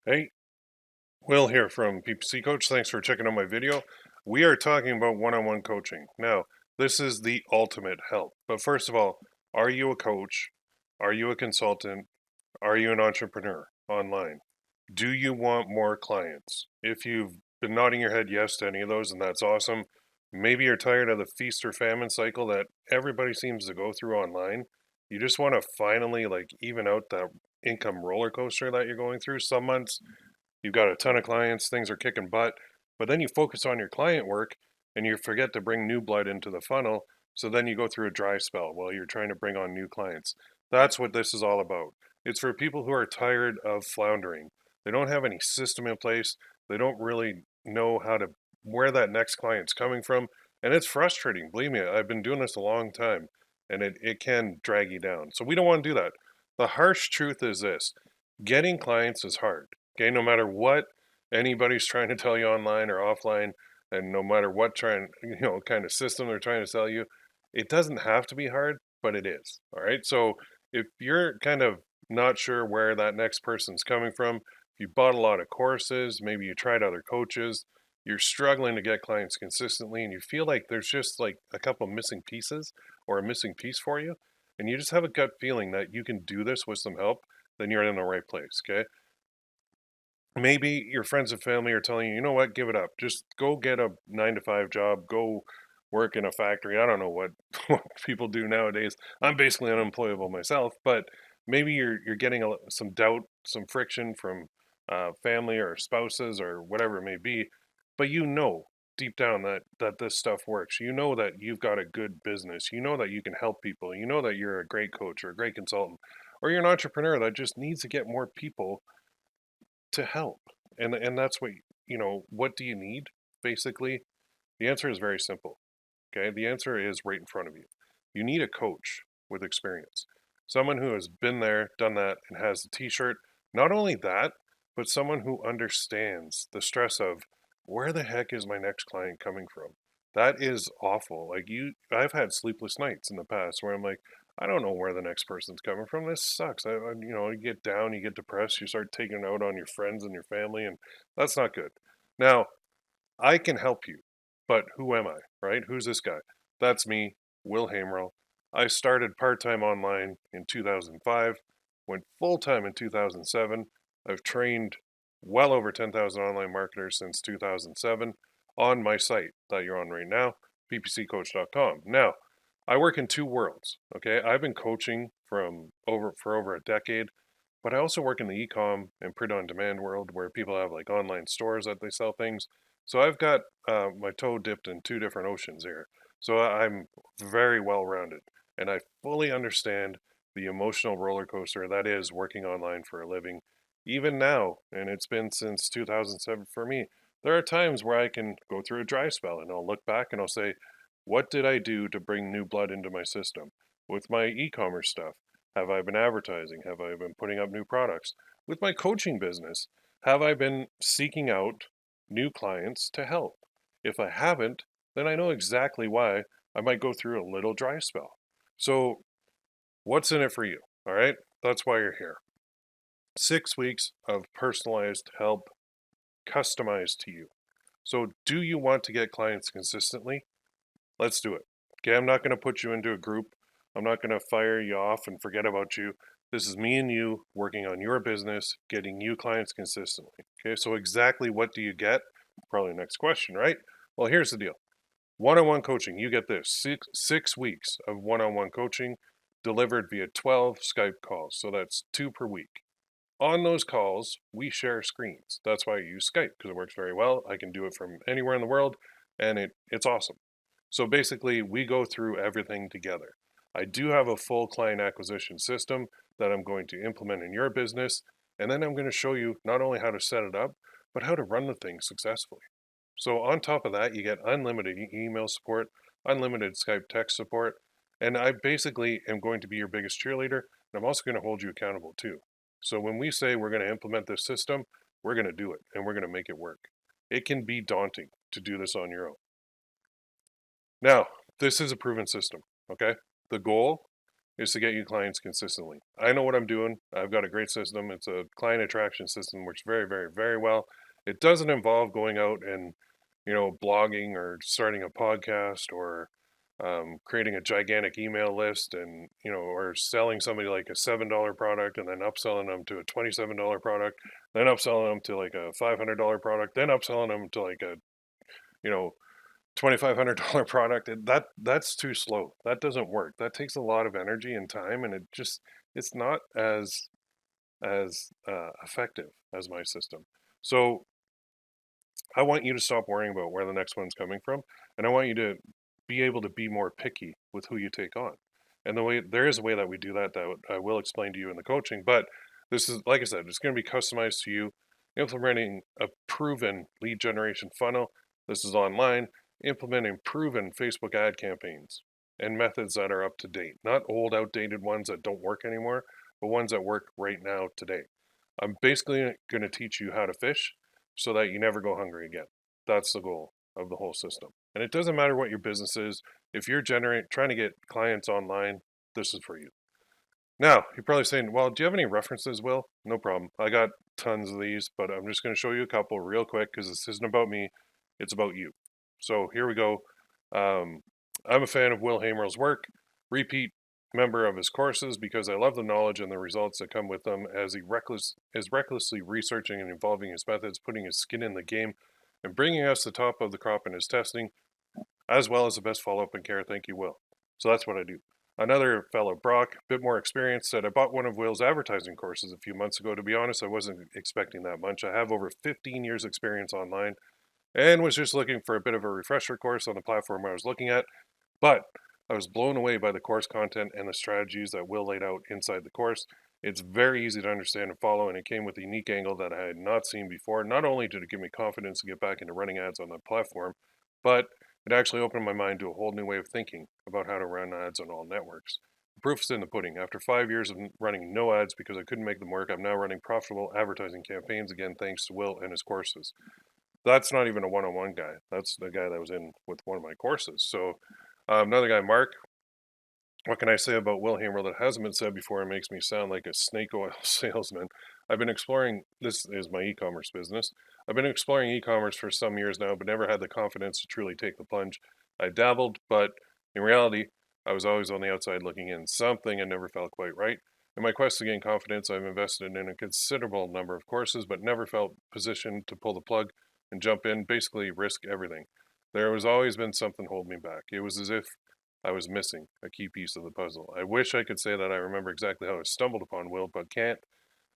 Hey, Will here from PPC Coach. Thanks for checking out my video. We are talking about one-on-one coaching. Now, this is the ultimate help. But first of all, are you a coach? Are you a consultant? Are you an entrepreneur online? Do you want more clients? If you've been nodding your head yes to any of those, and that's awesome. Maybe you're tired of the feast or famine cycle that everybody seems to go through online. You just want to finally even out that income roller coaster that you're going through. Some months you've got a ton of clients, things are kicking butt, but then you focus on your client work and you forget to bring new blood into the funnel. So then you go through a dry spell while you're trying to bring on new clients. That's what this is all about. It's for people who are tired of floundering. They don't have any system in place. They don't really know where that next client's coming from. And it's frustrating. Believe me, I've been doing this a long time and it can drag you down. So we don't want to do that. The harsh truth is this: getting clients is hard. Okay, no matter what anybody's trying to tell you online or offline, and no matter what kind of system they're trying to sell you, it doesn't have to be hard, but it is. All right. So if you're kind of not sure where that next person's coming from, if you bought a lot of courses, maybe you tried other coaches, you're struggling to get clients consistently, and you feel like there's just like a couple missing pieces or a missing piece for you, and you just have a gut feeling that you can do this with some help, then you're in the right place. Okay. Maybe your friends and family are telling you, you know what, give it up. Just go get a 9 to 5 job, go work in a factory. I don't know what, what people do nowadays. I'm basically unemployable myself, but maybe you're getting some doubt, some friction from family or spouses or whatever it may be, but you know deep down that this stuff works. You know that you've got a good business. You know that you can help people. You know that you're a great coach or a great consultant, or you're an entrepreneur that just needs to get more people to help. And that's what do you need basically? The answer is very simple. Okay? The answer is right in front of you. You need a coach with experience. Someone who has been there, done that, and has the t-shirt. Not only that, but someone who understands the stress of where the heck is my next client coming from? That is awful. I've had sleepless nights in the past where I'm like, I don't know where the next person's coming from. This sucks. You get down, you get depressed, you start taking it out on your friends and your family, and that's not good. Now, I can help you, but who am I, right? Who's this guy? That's me, Will Haimerl. I started part time online in 2005, went full time in 2007. I've trained well over 10,000 online marketers since 2007 on my site that you're on right now, ppccoach.com. Now, I work in two worlds, okay? I've been coaching for over a decade, but I also work in the e-com and print on demand world where people have like online stores that they sell things. So I've got my toe dipped in two different oceans here. So I'm very well rounded, and I fully understand the emotional roller coaster that is working online for a living. Even now, and it's been since 2007 for me, there are times where I can go through a dry spell and I'll look back and I'll say, what did I do to bring new blood into my system? With my e-commerce stuff, have I been advertising? Have I been putting up new products? With my coaching business, have I been seeking out new clients to help? If I haven't, then I know exactly why I might go through a little dry spell. So, what's in it for you? All right, that's why you're here. 6 weeks of personalized help customized to you. So, do you want to get clients consistently? Let's do it. Okay, I'm not going to put you into a group. I'm not going to fire you off and forget about you. This is me and you working on your business, getting you clients consistently. Okay, so exactly what do you get? Probably next question, right? Well, here's the deal: one on one coaching, you get this six weeks of one on one coaching delivered via 12 Skype calls. So that's 2 per week. On those calls, we share screens. That's why I use Skype because it works very well. I can do it from anywhere in the world, and it's awesome. So basically, we go through everything together. I do have a full client acquisition system that I'm going to implement in your business, and then I'm going to show you not only how to set it up, but how to run the thing successfully. So on top of that, you get unlimited email support, unlimited Skype text support, and I basically am going to be your biggest cheerleader, and I'm also going to hold you accountable too. So when we say we're going to implement this system, we're going to do it, and we're going to make it work. It can be daunting to do this on your own. Now, this is a proven system, okay? The goal is to get you clients consistently. I know what I'm doing. I've got a great system. It's a client attraction system, works very, very, very well. It doesn't involve going out and, blogging or starting a podcast or creating a gigantic email list and, or selling somebody like a $7 product and then upselling them to a $27 product, then upselling them to like a $500 product, then upselling them to like a, you know, $2,500 product. That's too slow. That doesn't work. That takes a lot of energy and time, and it's not as effective as my system. So I want you to stop worrying about where the next one's coming from, and I want you to be able to be more picky with who you take on. And there is a way that we do that I will explain to you in the coaching, but this is, like I said, it's going to be customized to you. Implementing a proven lead generation funnel. This is online. Implementing proven Facebook ad campaigns and methods that are up to date, not old, outdated ones that don't work anymore, but ones that work right now today. I'm basically going to teach you how to fish so that you never go hungry again. That's the goal of the whole system. And it doesn't matter what your business is. If you're trying to get clients online, this is for you. Now, you're probably saying, well, do you have any references, Will? No problem. I got tons of these, but I'm just going to show you a couple real quick because this isn't about me. It's about you. So here we go. I'm a fan of Will Haimerl's work, repeat member of his courses because I love the knowledge and the results that come with them as he is recklessly researching and evolving his methods, putting his skin in the game, and bringing us the top of the crop in his testing, as well as the best follow-up and care. Thank you, Will. So that's what I do. Another fellow, Brock, a bit more experience, said, I bought one of Will's advertising courses a few months ago. To be honest, I wasn't expecting that much. I have over 15 years experience online and was just looking for a bit of a refresher course on the platform I was looking at. But I was blown away by the course content and the strategies that Will laid out inside the course. It's very easy to understand and follow, and it came with a unique angle that I had not seen before. Not only did it give me confidence to get back into running ads on the platform, but it actually opened my mind to a whole new way of thinking about how to run ads on all networks. The proof is in the pudding. After 5 years of running no ads because I couldn't make them work, I'm now running profitable advertising campaigns again thanks to Will and his courses. That's not even a one-on-one guy. That's the guy that was in with one of my courses. So another guy, Mark. What can I say about Will Haimerl that hasn't been said before and makes me sound like a snake oil salesman? I've been exploring, this is my e-commerce business. I've been exploring e-commerce for some years now, but never had the confidence to truly take the plunge. I dabbled, but in reality, I was always on the outside looking in. Something and never felt quite right. In my quest to gain confidence, I've invested in a considerable number of courses, but never felt positioned to pull the plug and jump in, basically risk everything. There has always been something holding me back. It was as if I was missing a key piece of the puzzle. I wish I could say that I remember exactly how I stumbled upon Will, but can't.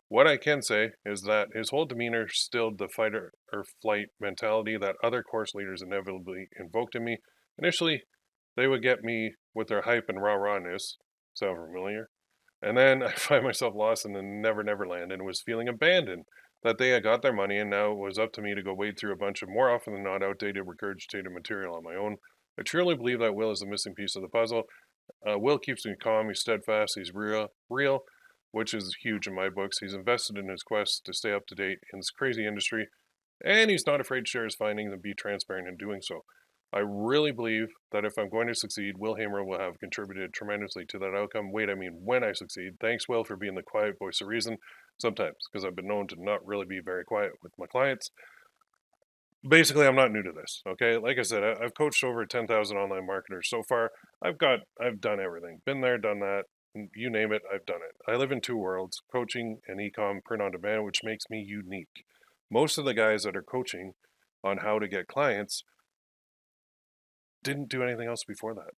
What I can say is that his whole demeanor stilled the fight or flight mentality that other course leaders inevitably invoked in me. Initially, they would get me with their hype and rah-rahness. Sound familiar? And then I find myself lost in the never land and was feeling abandoned. That they had got their money and now it was up to me to go wade through a bunch of more often than not outdated, regurgitated material on my own. I truly believe that Will is the missing piece of the puzzle. Will keeps me calm, he's steadfast, he's real, which is huge in my books. He's invested in his quest to stay up to date in this crazy industry, and he's not afraid to share his findings and be transparent in doing so. I really believe that if I'm going to succeed, Will Haimerl will have contributed tremendously to that outcome. Wait, I mean when I succeed. Thanks, Will, for being the quiet voice of reason. Sometimes, because I've been known to not really be very quiet with my clients. Basically, I'm not new to this. Okay, like I said, I've coached over 10,000 online marketers so far. I've done everything. Been there, done that. You name it, I've done it. I live in two worlds: coaching and e-com, print on demand, which makes me unique. Most of the guys that are coaching on how to get clients didn't do anything else before that.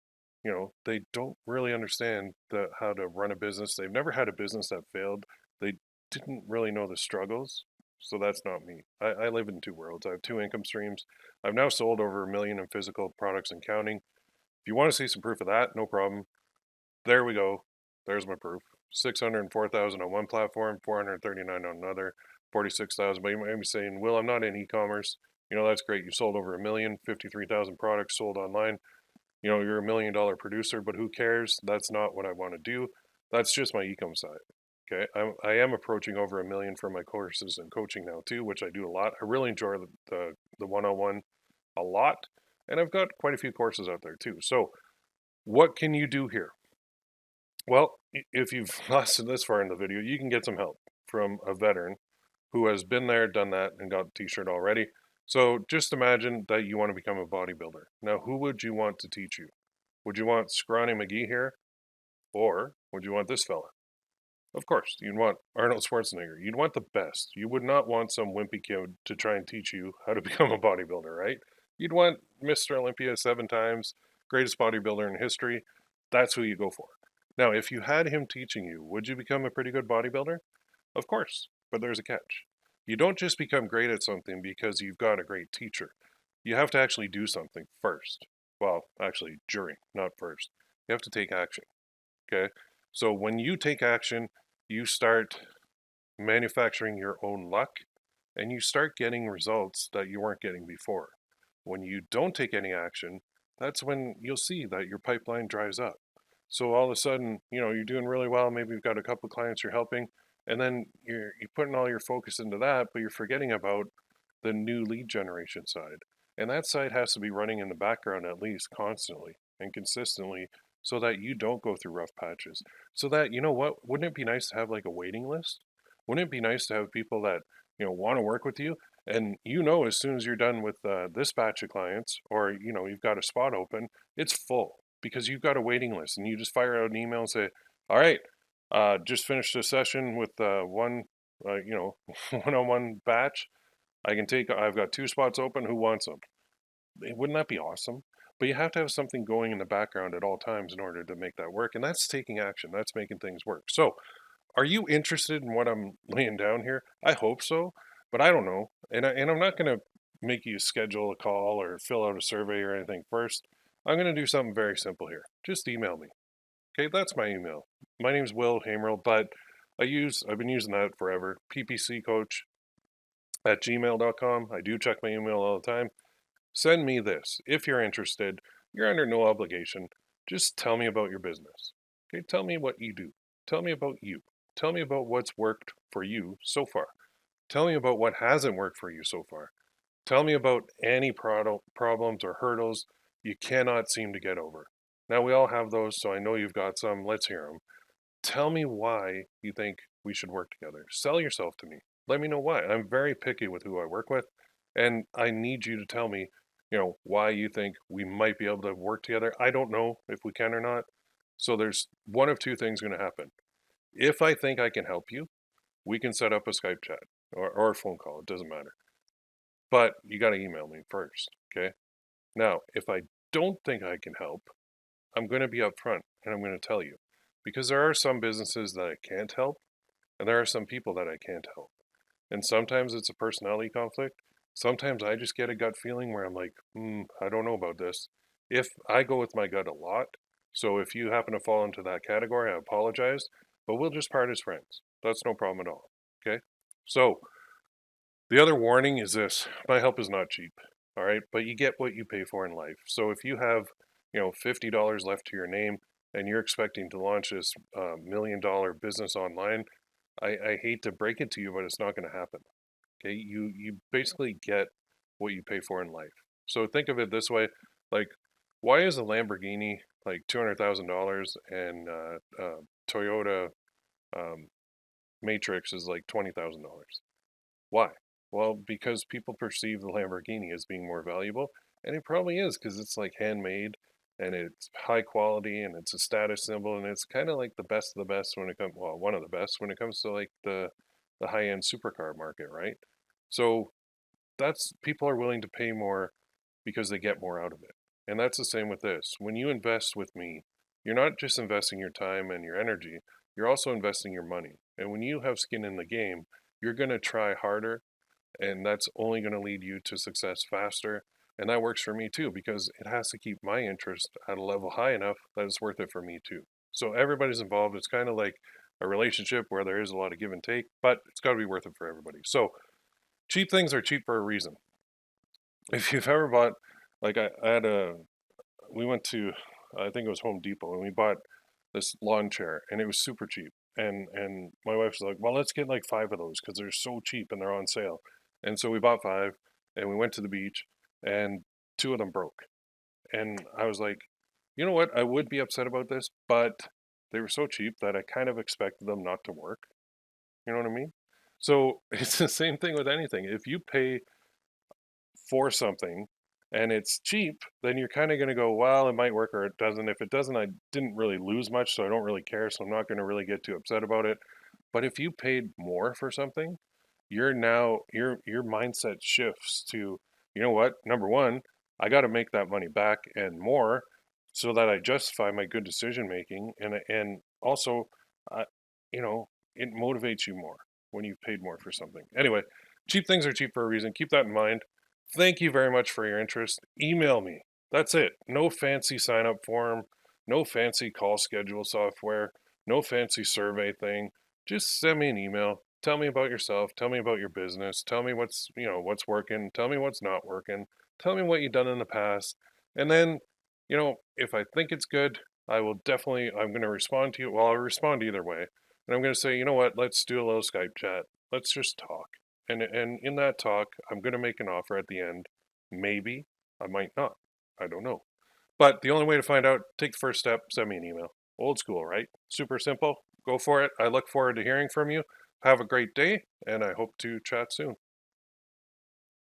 They don't really understand how to run a business. They've never had a business that failed. They didn't really know the struggles. So that's not me. I live in two worlds. I have two income streams. I've now sold over 1 million in physical products and counting. If you want to see some proof of that, no problem. There we go. There's my proof. 604,000 on one platform, 439 on another, 46,000. But you might be saying, Will, I'm not in e-commerce. That's great. You sold over 1 million, 53,000 products sold online. You're $1 million producer, but who cares? That's not what I want to do. That's just my e-com side. Okay, I am approaching over 1 million for my courses and coaching now too, which I do a lot. I really enjoy the one-on-one a lot, and I've got quite a few courses out there too. So what can you do here? Well, if you've lasted this far in the video, you can get some help from a veteran who has been there, done that, and got the t-shirt already. So just imagine that you want to become a bodybuilder. Now, who would you want to teach you? Would you want Scrawny McGee here? Or would you want this fella? Of course, you'd want Arnold Schwarzenegger. You'd want the best. You would not want some wimpy kid to try and teach you how to become a bodybuilder, right? You'd want Mr. Olympia 7 times, greatest bodybuilder in history. That's who you go for. Now, if you had him teaching you, would you become a pretty good bodybuilder? Of course, but there's a catch. You don't just become great at something because you've got a great teacher. You have to actually do something first. Well, actually, during, not first. You have to take action. Okay? So when you take action, you start manufacturing your own luck and you start getting results that you weren't getting before. When you don't take any action, that's when you'll see that your pipeline dries up. So all of a sudden, you're doing really well. Maybe you've got a couple of clients you're helping, and then you're putting all your focus into that, but you're forgetting about the new lead generation side. And that side has to be running in the background at least constantly and consistently so that you don't go through rough patches. So that, what, wouldn't it be nice to have like a waiting list? Wouldn't it be nice to have people that, want to work with you? And as soon as you're done with this batch of clients or, you've got a spot open, it's full because you've got a waiting list and you just fire out an email and say, all right, just finished a session with one, one-on-one batch. I've got 2 spots open. Who wants them? Wouldn't that be awesome? But you have to have something going in the background at all times in order to make that work. And that's taking action. That's making things work. So are you interested in what I'm laying down here? I hope so, but I don't know. And I'm not going to make you schedule a call or fill out a survey or anything first. I'm going to do something very simple here. Just email me. Okay, that's my email. My name's Will Haimerl, but I've been using that forever. PPC Coach at gmail.com. I do check my email all the time. Send me this. If you're interested, you're under no obligation. Just tell me about your business. Okay, tell me what you do. Tell me about you. Tell me about what's worked for you so far. Tell me about what hasn't worked for you so far. Tell me about any problems or hurdles you cannot seem to get over. Now, we all have those, so I know you've got some. Let's hear them. Tell me why you think we should work together. Sell yourself to me. Let me know why. I'm very picky with who I work with, and I need you to tell me, why you think we might be able to work together. I don't know if we can or not. So there's one of two things going to happen. If I think I can help you, we can set up a Skype chat or a phone call. It doesn't matter. But you got to email me first. Okay. Now, if I don't think I can help, I'm going to be upfront and I'm going to tell you because there are some businesses that I can't help and there are some people that I can't help. And sometimes it's a personality conflict. Sometimes I just get a gut feeling where I'm like, I don't know about this. If I go with my gut a lot, so if you happen to fall into that category, I apologize, but we'll just part as friends. That's no problem at all. Okay? So the other warning is this: my help is not cheap. All right, but you get what you pay for in life. So if you have, $50 left to your name and you're expecting to launch this $1 million business online, I hate to break it to you, but it's not going to happen. Okay, you basically get what you pay for in life. So think of it this way: like, why is a Lamborghini like $200,000 and Toyota um, Matrix is like $20,000? Why? Well, because people perceive the Lamborghini as being more valuable, and it probably is because it's like handmade and it's high quality and it's a status symbol and it's kind of like the best of the best when it comes, well, one of the best when it comes to like the high end supercar market, right? So that's people are willing to pay more because they get more out of it. And that's the same with this. When you invest with me, you're not just investing your time and your energy, you're also investing your money. And when you have skin in the game, you're going to try harder, and that's only going to lead you to success faster. And that works for me too, because it has to keep my interest at a level high enough that it's worth it for me too. So everybody's involved. It's kind of like a relationship where there is a lot of give and take, but it's got to be worth it for everybody. So cheap things are cheap for a reason. If you've ever bought, like we went to, I think it was Home Depot, and we bought this lawn chair, and it was super cheap. And my wife was like, well, let's get like 5 of those because they're so cheap and they're on sale. And so we bought 5, and we went to the beach, and 2 of them broke. And I was like, you know what? I would be upset about this, but they were so cheap that I kind of expected them not to work. You know what I mean? So it's the same thing with anything. If you pay for something and it's cheap, then you're kind of going to go, well, it might work or it doesn't. If it doesn't, I didn't really lose much, so I don't really care. So I'm not going to really get too upset about it. But if you paid more for something, you're now your mindset shifts to, you know what? Number one, I got to make that money back and more, so that I justify my good decision making, and also, uh, it motivates you more when you've paid more for something. Anyway, cheap things are cheap for a reason. Keep that in mind. Thank you very much for your interest. Email me. That's it. No fancy sign up form, no fancy call schedule software, no fancy survey thing. Just send me an email. Tell me about yourself. Tell me about your business. Tell me what's working. Tell me what's not working. Tell me what you've done in the past. And then, if I think it's good, I'm going to respond to you. Well, I'll respond either way. And I'm going to say, you know what, let's do a little Skype chat. Let's just talk. And in that talk, I'm going to make an offer at the end. Maybe, I might not. I don't know. But the only way to find out, take the first step, send me an email. Old school, right? Super simple. Go for it. I look forward to hearing from you. Have a great day, and I hope to chat soon.